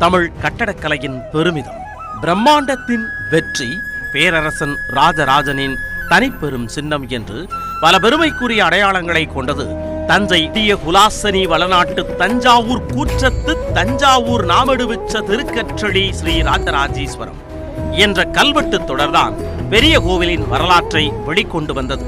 தமிழ் கட்டடக்கலையின் பெருமிதம். பிரம்மாண்டத்தின் வெற்றி பேரரசன் ராஜராஜனின் தனிப்பெரும் சின்னம் என்று பல பெருமைக்குரிய அடையாளங்களை கொண்டது தஞ்சை குலாசனி வளநாட்டு தஞ்சாவூர் கூற்றத்து தஞ்சாவூர் நாமெடுவிச்ச திருக்கற்றளி ஸ்ரீ ராஜராஜேஸ்வரம் என்ற கல்வெட்டு தொடர்தான் பெரிய கோவிலின் வரலாற்றை வெளிக்கொண்டு வந்தது.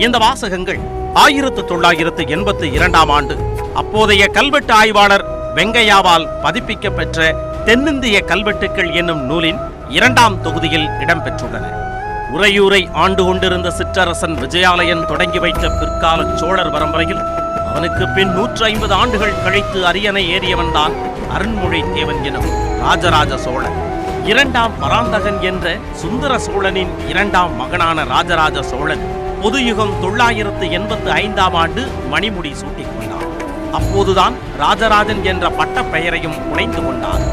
இந்த வாசகங்கள் 1982 ஆண்டு அப்போதைய கல்வெட்டு ஆய்வாளர் வெங்கையாவால் பதிப்பிக்கப்பெற்ற தென்னிந்திய கல்வெட்டுக்கள் என்னும் நூலின் 2ஆம் தொகுதியில் இடம்பெற்றுள்ளன. உறையூரை ஆண்டு கொண்டிருந்த சிற்றரசன் விஜயாலயன் தொடங்கி வைத்த பிற்கால சோழர் பரம்பரையில் அவனுக்கு பின் 150 ஆண்டுகள் கழித்து அரியணை ஏறியவன்தான் அருண்மொழி தேவன் எனும் ராஜராஜ சோழன். 2ஆம் பராந்தகன் என்ற சுந்தர சோழனின் 2ஆம் மகனான ராஜராஜ சோழன் பொதுயுகம் 985 ஆண்டு மணிமுடி சூட்டிக் கொண்டார். அப்போதுதான் ராஜராஜன் என்ற பட்ட பெயரையும் புனைந்து கொண்டார்.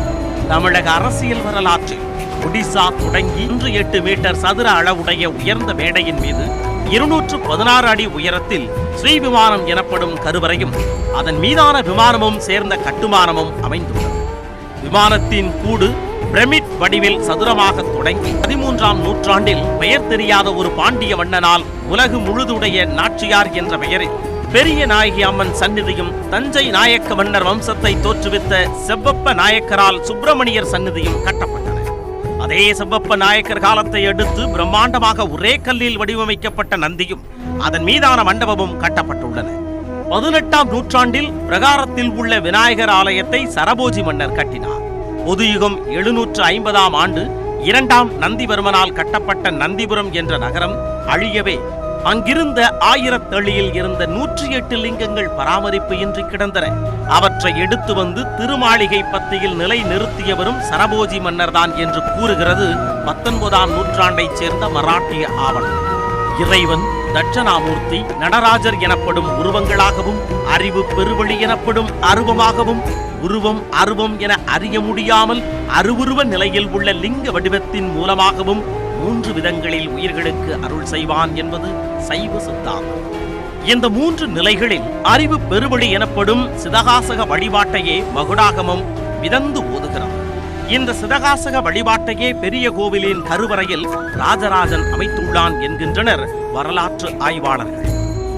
தமிழக அரசியல் வரலாற்றில் ஒடிசா தொடங்கி 8 மீட்டர் சதுர அளவுடைய உயர்ந்த மேடையின் மீது 216 அடி உயரத்தில் ஸ்ரீ விமானம் எனப்படும் கருவறையும் அதன் மீதான விமானமும் சேர்ந்த கட்டுமானமும் அமைந்துள்ளது. விமானத்தின் கூடு பிரமிட் வடிவில் சதுரமாக தொடங்கி 13ஆம் நூற்றாண்டில் பெயர் தெரியாத ஒரு பாண்டிய வண்ணனால் உலகு முழுதுடைய நாச்சியார் என்ற பெயரில் பெரிய நாயகி அம்மன் சந்நிதியும் தஞ்சை நாயக்க மன்னர் வம்சத்தை தோற்றுவித்த செவ்வப்ப நாயக்கரால் சுப்பிரமணியர் சந்நிதியும் கட்டப்பட்டன. அதே செவ்வப்ப நாயக்கர் காலத்தை அடுத்து பிரம்மாண்டமாக ஒரே கல்லில் வடிவமைக்கப்பட்ட நந்தியும் அதன் மீதான மண்டபமும் கட்டப்பட்டுள்ளன. 18ஆம் நூற்றாண்டில் பிரகாரத்தில் உள்ள விநாயகர் ஆலயத்தை சரபோஜி மன்னர் கட்டினார். பொதுயுகம் 750ஆம் ஆண்டு 2ஆம் நந்திவர்மனால் கட்டப்பட்ட நந்திபுரம் என்ற நகரம் அழியவே அங்கிருந்த 1000 தளியில் இருந்த 108 லிங்கங்கள் பராமரிப்பு இன்றி கிடந்தன. அவற்றை எடுத்து வந்து திருமாளிகை பத்தியில் நிலை நிறுத்தியவரும் சரபோஜி மன்னர்தான் என்று கூறுகிறது 19ஆம் நூற்றாண்டைச் சேர்ந்த மராட்டிய ஆவணம். இறைவன் தட்சணாமூர்த்தி நடராஜர் எனப்படும் உருவங்களாகவும் அறிவு பெருவழி எனப்படும் அருவமாகவும் உருவம் அருவம் என அறிய முடியாமல் அருவுருவ நிலையில் உள்ள லிங்க வடிவத்தின் மூலமாகவும் 3 விதங்களில் உயிர்களுக்கு அருள் செய்வான் என்பது சைவ சித்தாந்தம். இந்த 3 நிலைகளில் அறிவு பெருவழி எனப்படும் சிதகாசக வழிபாட்டையே மகுடாகமம் விதந்து ஓதுகிறது. இந்த சிதகாசக வழிபாட்டையே பெரிய கோவிலின் கருவறையில் ராஜராஜன் அமைத்துள்ளான் என்கின்றனர் வரலாற்று ஆய்வாளர்கள்.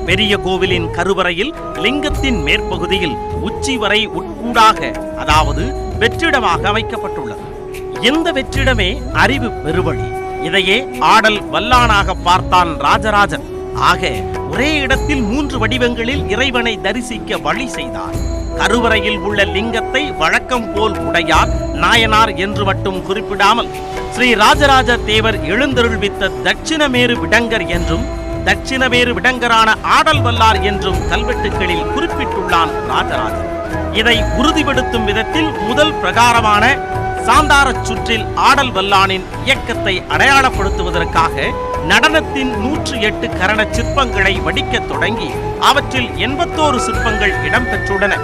பெரிய கோவிலின் கருவறையில் லிங்கத்தின் மேற்பகுதியில் உச்சி வரை உட்கூடாக, அதாவது வெற்றிடமாக அமைக்கப்பட்டுள்ளது. இந்த வெற்றிடமே அறிவு பெருவழி. இதையே ஆடல் வல்லானாக பார்த்தான் ராஜராஜன். ஆக ஒரே இடத்தில் 3 வடிவங்களில் இறைவனை தரிசிக்க வழி செய்தார். கருவறையில் உள்ள லிங்கத்தை வழக்கம் போல் உடையார் நாயனார் என்று மட்டும் குறிப்பிடாமல் ஸ்ரீ ராஜராஜ தேவர் எழுந்தருள்வித்த தட்சிணமேரு விடங்கர் என்றும் தட்சிணமேரு விடங்கரான ஆடல் வல்லார் என்றும் கல்வெட்டுகளில் குறிப்பிட்டுள்ளான் ராஜராஜன். இதை உறுதிப்படுத்தும் விதத்தில் முதல் பிரகாரமான சாந்தாரச் சுற்றில் ஆடல் வல்லானின் இயக்கத்தை அடையாளப்படுத்துவதற்காக நடனத்தின் 108 கரண சிற்பங்களை வடிக்கத் தொடங்கி அவற்றில் 81 சிற்பங்கள் இடம்பெற்றுள்ளன.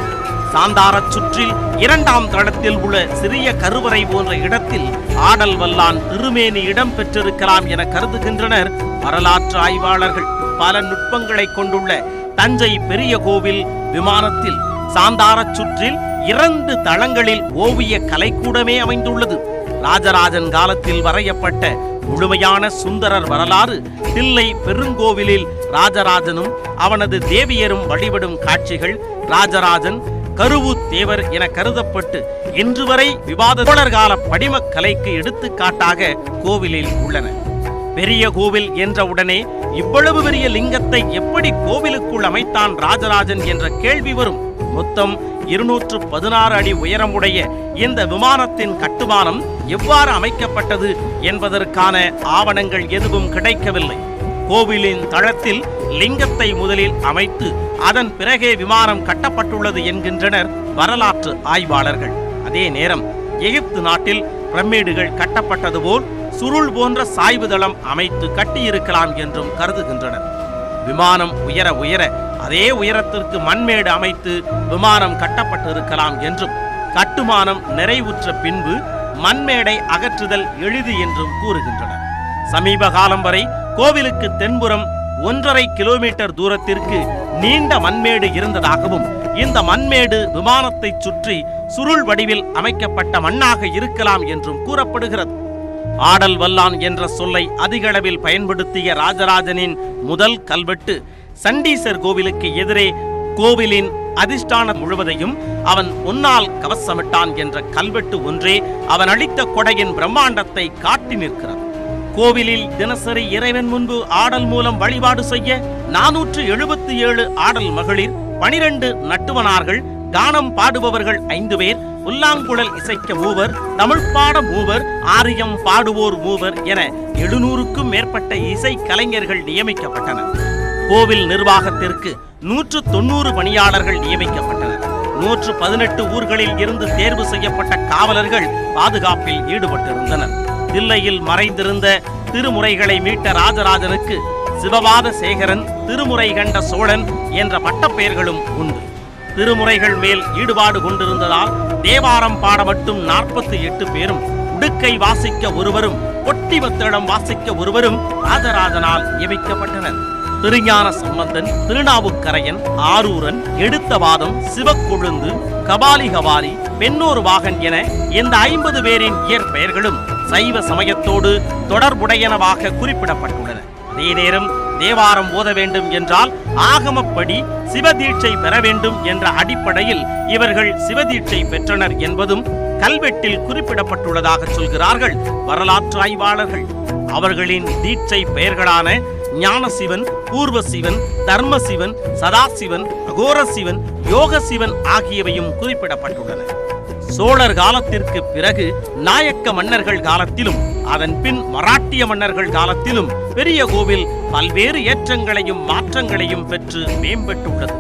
சாந்தாரச் சுற்றில் 2ஆம் தளத்தில் உள்ள சிறிய கருவறை போன்ற இடத்தில் ஆடல் வல்லான் திருமேனி இடம்பெற்றிருக்கலாம் என கருதுகின்றனர் வரலாற்று ஆய்வாளர்கள். பல நுட்பங்களை கொண்டுள்ள தஞ்சை பெரிய கோவில் விமானத்தில் சாந்தாரச் சுற்றில் 2 தளங்களில் ஓவிய கலைக்கூடமே அமைந்துள்ளது. ராஜராஜன் காலத்தில் வரையப்பட்ட முழுமையான சுந்தரர் வரலாறு தில்லை பெருங்கோவிலில் ராஜராஜனும் அவனது தேவியரும் வழிபடும் காட்சிகள் ராஜராஜன் கருவூத்தேவர் என கருதப்பட்டு இன்று வரை விவாத சோழர்கால படிமக் கலைக்கு எடுத்துக்காட்டாக கோவிலில் உள்ளன. பெரிய கோவில் என்ற உடனே இவ்வளவு பெரிய லிங்கத்தை எப்படி கோவிலுக்குள் அமைத்தான் ராஜராஜன் என்ற கேள்வி வரும். மொத்தம் 216 அடி உயரமுடைய இந்த விமானத்தின் கட்டுமானம் எவ்வாறு அமைக்கப்பட்டது என்பதற்கான ஆவணங்கள் எதுவும் கிடைக்கவில்லை. கோவிலின் தளத்தில் லிங்கத்தை முதலில் அமைத்து அதன் பிறகே விமானம் கட்டப்பட்டுள்ளது என்கின்றனர் வரலாற்று ஆய்வாளர்கள். அதே நேரம் எகிப்து நாட்டில் பிரமிடுகள் கட்டப்பட்டது போல் சுருள் போன்ற சாய்வு தளம் அமைத்து கட்டியிருக்கலாம் என்றும் கருதுகின்றனர். விமானம் உயர உயர அதே உயரத்திற்கு மண்மேடு அமைத்து விமானம் கட்டப்பட்டிருக்கலாம் என்றும் கட்டுமானம் நிறைவுற்ற பின்பு மண்மேடை அகற்றுதல் எளிது என்றும் கூறுகின்றனர். சமீப காலம் வரை கோவிலுக்கு தென்புறம் 1.5 கிலோமீட்டர் தூரத்திற்கு நீண்ட மண்மேடு இருந்ததாகவும் இந்த மண்மேடு விமானத்தை சுற்றி சுருள் வடிவில் அமைக்கப்பட்ட மண்ணாக இருக்கலாம் என்றும் கூறப்படுகிறது. ஆடல் வல்லான் என்ற சொல்லை அதிக அளவில் பயன்படுத்திய ராஜராஜனின் முதல் கல்வெட்டு சண்டீசர் கோவிலுக்கு எதிரே கோவிலின் அதிஷ்டானம் முழுவதையும் அவன் பொன்னால் கவசமிட்டான் என்ற கல்வெட்டு ஒன்றே அவன் அளித்த கொடையின் பிரம்மாண்டத்தை காட்டி நிற்கிறது. கோவிலில் தினசரி இறைவன் முன்பு ஆடல் மூலம் வழிபாடு செய்ய 477 ஆடல் மகளிர், 12 நட்டுவனார்கள், கானம் பாடுபவர்கள் 5 பேர், புல்லாங்குழல் இசைக்க 3, தமிழ் பாட 3, ஆரியம் பாடுவோர் 3 என 700க்கும் மேற்பட்ட இசை கலைஞர்கள் நியமிக்கப்பட்டனர். கோவில் நிர்வாகத்திற்கு 190 பணியாளர்கள் நியமிக்கப்பட்டனர். 118 ஊர்களில் இருந்து தேர்வு செய்யப்பட்ட காவலர்கள் பாதுகாப்பில் ஈடுபட்டிருந்தனர். தில்லையில் மறைந்திருந்த திருமுறைகளை மீட்ட ராஜராஜனுக்கு சிவபாத சேகரன், திருமுறை கண்ட சோழன் என்ற பட்டப்பெயர்களும் உண்டு. திருமுறைகள் மேல் ஈடுபாடு கொண்டிருந்ததால் தேவாரம் பாட மட்டும் 48 பேரும், உடுக்கை வாசிக்க ஒருவரும், பொட்டிமத்தளம் வாசிக்க ஒருவரும் ராஜராஜனால் நியமிக்கப்பட்டனர். திருஞான சம்பந்தன், திருநாவுக்கரையன், ஆரூரன், எடுத்தவாதம், சிவக்கொழுந்து, கபாலிகவாரி, பெண்ணோர் வாகன் என இந்த 50 பேரின் இயற்பெயர்களும் சைவ சமயத்தோடு தொடர்புடையனவாக குறிப்பிடப்பட்டுள்ளன. அதே நேரம் தேவாரம் ஓத வேண்டும் என்றால் ஆகமப்படி சிவதீட்சை பெற வேண்டும் என்ற அடிப்படையில் இவர்கள் சிவதீட்சை பெற்றனர் என்பதும் கல்வெட்டில் குறிப்பிடப்பட்டுள்ளதாக சொல்கிறார்கள் வரலாற்று ஆய்வாளர்கள். அவர்களின் தீட்சை பெயர்களான ஞானசிவன், பூர்வசிவன், தர்மசிவன், சதாசிவன், அகோரசிவன், யோகசிவன் ஆகியவையும் குறிப்பிடப்பட்டுள்ளன. சோழர் காலத்திற்கு பிறகு நாயக்க மன்னர்கள் காலத்திலும் அதன் பின் மராட்டிய மன்னர்கள் காலத்திலும் பெரிய கோவில் பல்வேறு ஏற்றங்களையும் மாற்றங்களையும் பெற்று மேம்பட்டுள்ளது.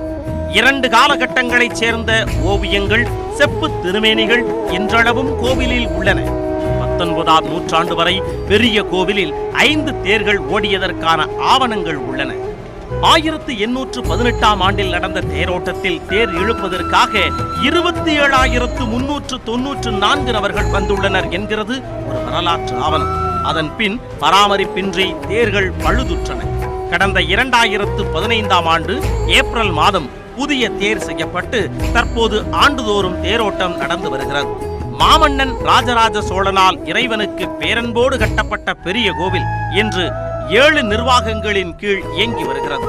2 காலகட்டங்களைச் சேர்ந்த ஓவியங்கள், செப்பு திருமேனிகள் இன்றளவும் கோவிலில் உள்ளன. 19ஆம் நூற்றாண்டு வரை பெரிய கோவிலில் 5 தேர்கள் ஓடியதற்கான ஆவணங்கள் உள்ளன. 1818ஆம் ஆண்டில் நடந்த தேரோட்டத்தில் தேர் இழுப்பதற்காக 27,394 நபர்கள் வந்துள்ளனர் என்கிறது ஒரு வரலாற்று ஆவணம். அதன் பின் பராமரிப்பின்றி தேர்கள் பழுதுற்றன. கடந்த 2015ஆம் ஆண்டு ஏப்ரல் மாதம் புதிய தேர் செய்யப்பட்டு தற்போது ஆண்டுதோறும் தேரோட்டம் நடந்து வருகிறது. மாமன்னன் ராஜராஜ சோழனால் இறைவனுக்கு பேரன்போடு கட்டப்பட்ட பெரிய கோவில் இன்று 7 நிர்வாகங்களின் கீழ் இயங்கி வருகிறது.